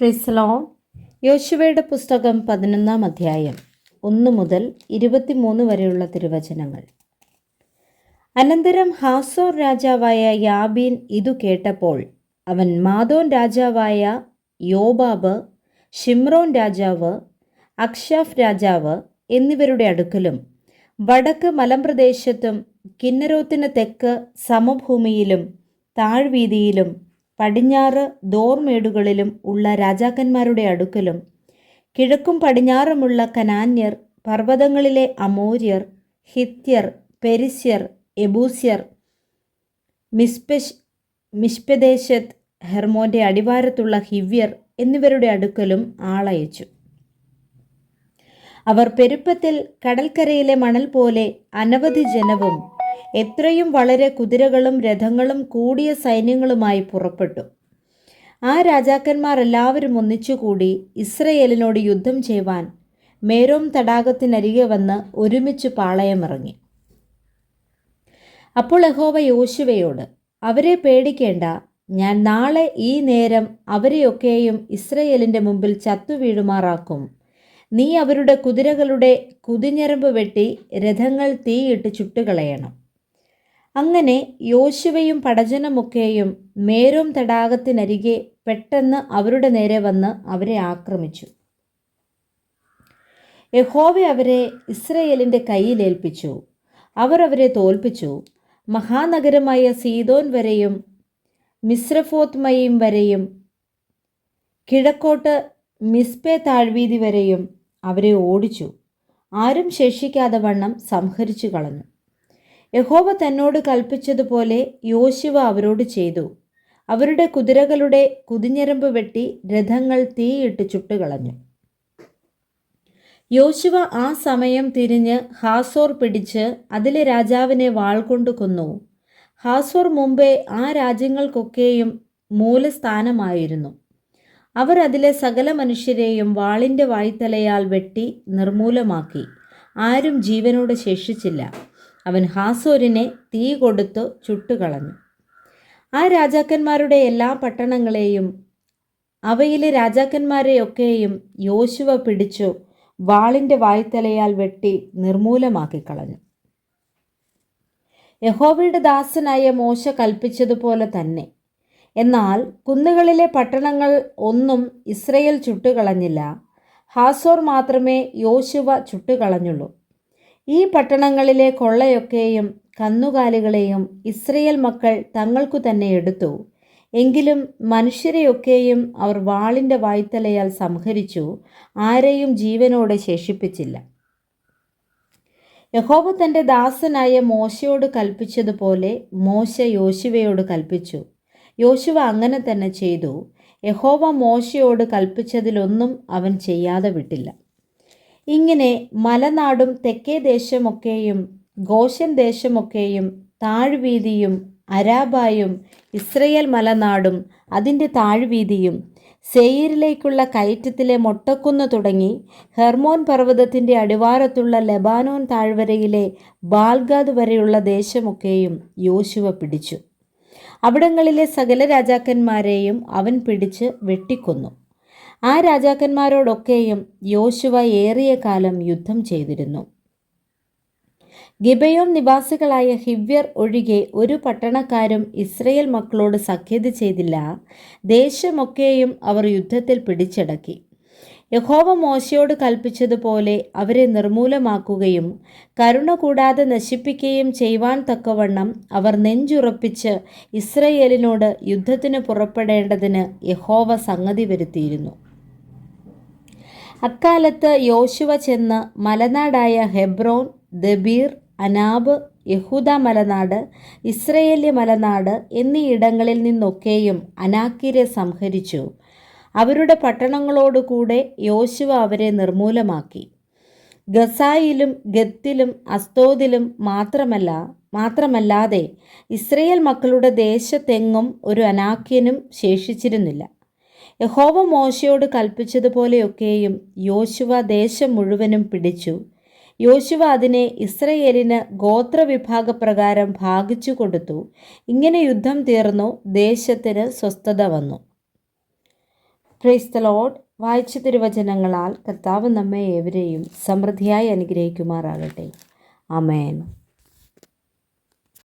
Praise Lord. യോശുവയുടെ പുസ്തകം 11 അധ്യായം 1 മുതൽ 23 വരെയുള്ള തിരുവചനങ്ങൾ. അനന്തരം ഹാസോർ രാജാവായ യാബീൻ ഇതു കേട്ടപ്പോൾ അവൻ മാദോൻ രാജാവായ യോബാബ്, ഷിമ്രോൻ രാജാവ്, അക്ഷാഫ് രാജാവ് എന്നിവരുടെ അടുക്കലും വടക്ക് മലമ്പ്രദേശത്തും കിന്നരോത്തിന് തെക്ക് സമഭൂമിയിലും താഴ്വീതിയിലും പടിഞ്ഞാറ് ദോർമേടുകളിലും ഉള്ള രാജാക്കന്മാരുടെ അടുക്കലും കിഴക്കും പടിഞ്ഞാറുമുള്ള കനാന്യർ, പർവ്വതങ്ങളിലെ അമോര്യർ, ഹിത്യർ, പെരിസ്യർ, എബൂസ്യർ, മിഷ്പെദേശത്ത്, ഹെർമോന്റെ അടിവാരത്തുള്ള ഹിവ്യർ എന്നിവരുടെ അടുക്കലും ആളയച്ചു. അവർ പെരുപ്പത്തിൽ കടൽക്കരയിലെ മണൽ പോലെ അനവധി ജനവും എത്രയും വളരെ കുതിരകളും രഥങ്ങളും കൂടിയ സൈന്യങ്ങളുമായി പുറപ്പെട്ടു. ആ രാജാക്കന്മാർ എല്ലാവരും ഒന്നിച്ചുകൂടി ഇസ്രയേലിനോട് യുദ്ധം ചെയ്യുവാൻ മേരോം തടാകത്തിനരികെ വന്ന് ഒരുമിച്ച് പാളയമിറങ്ങി. അപ്പോൾ യഹോവ യോശുവയോട്, അവരെ പേടിക്കേണ്ട, ഞാൻ നാളെ ഈ നേരം അവരെയൊക്കെയും ഇസ്രയേലിൻ്റെ മുമ്പിൽ ചത്തുവീഴുമാറാക്കും. നീ അവരുടെ കുതിരകളുടെ കുതിഞ്ഞരമ്പ് വെട്ടി രഥങ്ങൾ തീയിട്ട് ചുട്ടുകളയണം. അങ്ങനെ യോശുവയും പടജനമൊക്കെയും മേരോം തടാകത്തിനരികെ പെട്ടെന്ന് അവരുടെ നേരെ വന്ന് അവരെ ആക്രമിച്ചു. യഹോവ അവരെ ഇസ്രയേലിൻ്റെ കയ്യിലേൽപ്പിച്ചു. അവർ അവരെ തോൽപ്പിച്ചു. മഹാനഗരമായ സീദോൻ വരെയും മിസ്രഫോത്മയീം വരെയും കിഴക്കോട്ട് മിസ്പെ താഴ്വീതി വരെയും അവരെ ഓടിച്ചു. ആരും ശേഷിക്കാതെ വണ്ണം സംഹരിച്ചു കളഞ്ഞു. യഹോവ തന്നോട് കൽപ്പിച്ചതുപോലെ യോശുവ അവരോട് ചെയ്തു. അവരുടെ കുതിരകളുടെ കുതിഞ്ഞരമ്പ് വെട്ടി രഥങ്ങൾ തീയിട്ട് ചുട്ടുകളഞ്ഞു. യോശുവ ആ സമയം തിരിഞ്ഞ് ഹാസോർ പിടിച്ച് അതിലെ രാജാവിനെ വാൾ കൊണ്ട് കൊന്നു. ഹാസോർ മുമ്പേ ആ രാജ്യങ്ങൾക്കൊക്കെയും മൂലസ്ഥാനമായിരുന്നു. അവർ അതിലെ സകല മനുഷ്യരെയും വാളിൻ്റെ വായ്ത്തലയാൽ വെട്ടി നിർമൂലമാക്കി. ആരും ജീവനോടെ ശേഷിച്ചില്ല. അവൻ ഹാസോരിനെ തീ കൊടുത്തു ചുട്ടുകളഞ്ഞു. ആ രാജാക്കന്മാരുടെ എല്ലാ പട്ടണങ്ങളെയും അവയിലെ രാജാക്കന്മാരെയൊക്കെയും യോശുവ പിടിച്ചു വാളിൻ്റെ വായ്ത്തലയാൽ വെട്ടി നിർമൂലമാക്കി കളഞ്ഞു. യഹോവയുടെ ദാസനായ മോശ കൽപ്പിച്ചതുപോലെ തന്നെ. എന്നാൽ കുന്നുകളിലെ പട്ടണങ്ങൾ ഒന്നും ഇസ്രയേൽ ചുട്ടുകളഞ്ഞില്ല. ഹാസോർ മാത്രമേ യോശുവ ചുട്ടുകളഞ്ഞുള്ളൂ. ഈ പട്ടണങ്ങളിലെ കൊള്ളയൊക്കെയും കന്നുകാലികളെയും ഇസ്രയേൽ മക്കൾ തങ്ങൾക്കു തന്നെ എടുത്തു. എങ്കിലും മനുഷ്യരെയൊക്കെയും അവർ വാളിൻ്റെ വായ്ത്തലയാൽ സംഹരിച്ചു. ആരെയും ജീവനോടെ ശേഷിപ്പിച്ചില്ല. യഹോവ തൻ്റെ ദാസനായ മോശയോട് കൽപ്പിച്ചതുപോലെ മോശ യോശുവയോട് കൽപ്പിച്ചു. യോശുവ അങ്ങനെ തന്നെ ചെയ്തു. യഹോവ മോശയോട് കൽപ്പിച്ചതിലൊന്നും അവൻ ചെയ്യാതെ വിട്ടില്ല. ഇങ്ങനെ മലനാടും തെക്കേ ദേശമൊക്കെയും ഗോശൻ ദേശമൊക്കെയും താഴ്വീതിയും അരാബായും ഇസ്രയേൽ മലനാടും അതിൻ്റെ താഴ്വീതിയും സെയീരിലേക്കുള്ള കയറ്റത്തിലെ മൊട്ടക്കുന്ന് തുടങ്ങി ഹെർമോൻ പർവ്വതത്തിൻ്റെ അടിവാരത്തുള്ള ലെബാനോൻ താഴ്വരയിലെ ബാൽഗാദ് വരെയുള്ള ദേശമൊക്കെയും യോശുവ പിടിച്ചു. അവിടങ്ങളിലെ സകല രാജാക്കന്മാരെയും അവൻ പിടിച്ച് വെട്ടിക്കൊന്നു. ആ രാജാക്കന്മാരോടൊക്കെയും യോശുവ ഏറിയ കാലം യുദ്ധം ചെയ്തിരുന്നു. ഗിബയോൻ നിവാസികളായ ഹിവ്യർ ഒഴികെ ഒരു പട്ടണക്കാരും ഇസ്രയേൽ മക്കളോട് സഖ്യത ചെയ്തില്ല. ദേശമൊക്കെയും അവർ യുദ്ധത്തിൽ പിടിച്ചടക്കി. യഹോവ മോശയോട് കൽപ്പിച്ചതുപോലെ അവരെ നിർമൂലമാക്കുകയും കരുണ കൂടാതെ നശിപ്പിക്കുകയും ചെയ്യുവാൻ തക്കവണ്ണം അവർ നെഞ്ചുറപ്പിച്ച് ഇസ്രയേലിനോട് യുദ്ധത്തിന് പുറപ്പെടേണ്ടതിന് യഹോവ സംഗതി വരുത്തിയിരുന്നു. അക്കാലത്ത് യോശുവ ചെന്ന് മലനാടായ ഹെബ്രോൻ, ദബീർ, അനാബ്, യഹൂദ മലനാട്, ഇസ്രയേല്യ മലനാട് എന്നീ ഇടങ്ങളിൽ നിന്നൊക്കെയും അനാക്യരെ സംഹരിച്ചു. അവരുടെ പട്ടണങ്ങളോടുകൂടെ യോശുവ അവരെ നിർമൂലമാക്കി. ഗസായിലും ഗത്തിലും അസ്തോദിലും മാത്രമല്ലാതെ ഇസ്രയേൽ മക്കളുടെ ദേശത്തെങ്ങും ഒരു അനാക്യനും ശേഷിച്ചിരുന്നില്ല. യഹോവ മോശയോട് കൽപ്പിച്ചതുപോലെയൊക്കെയും യോശുവ ദേശം മുഴുവനും പിടിച്ചു. യോശുവ അതിനെ ഇസ്രയേലിന് ഗോത്രവിഭാഗപ്രകാരം ഭാഗിച്ചു കൊടുത്തു. ഇങ്ങനെ യുദ്ധം തീർന്നു. ദേശത്തിന് സ്വസ്ഥത വന്നു. Praise the Lord. വായിച്ച തിരുവചനങ്ങളാൽ കർത്താവ് നമ്മെ ഏവരെയും സമൃദ്ധിയായി അനുഗ്രഹിക്കുമാറാകട്ടെ. ആമേൻ.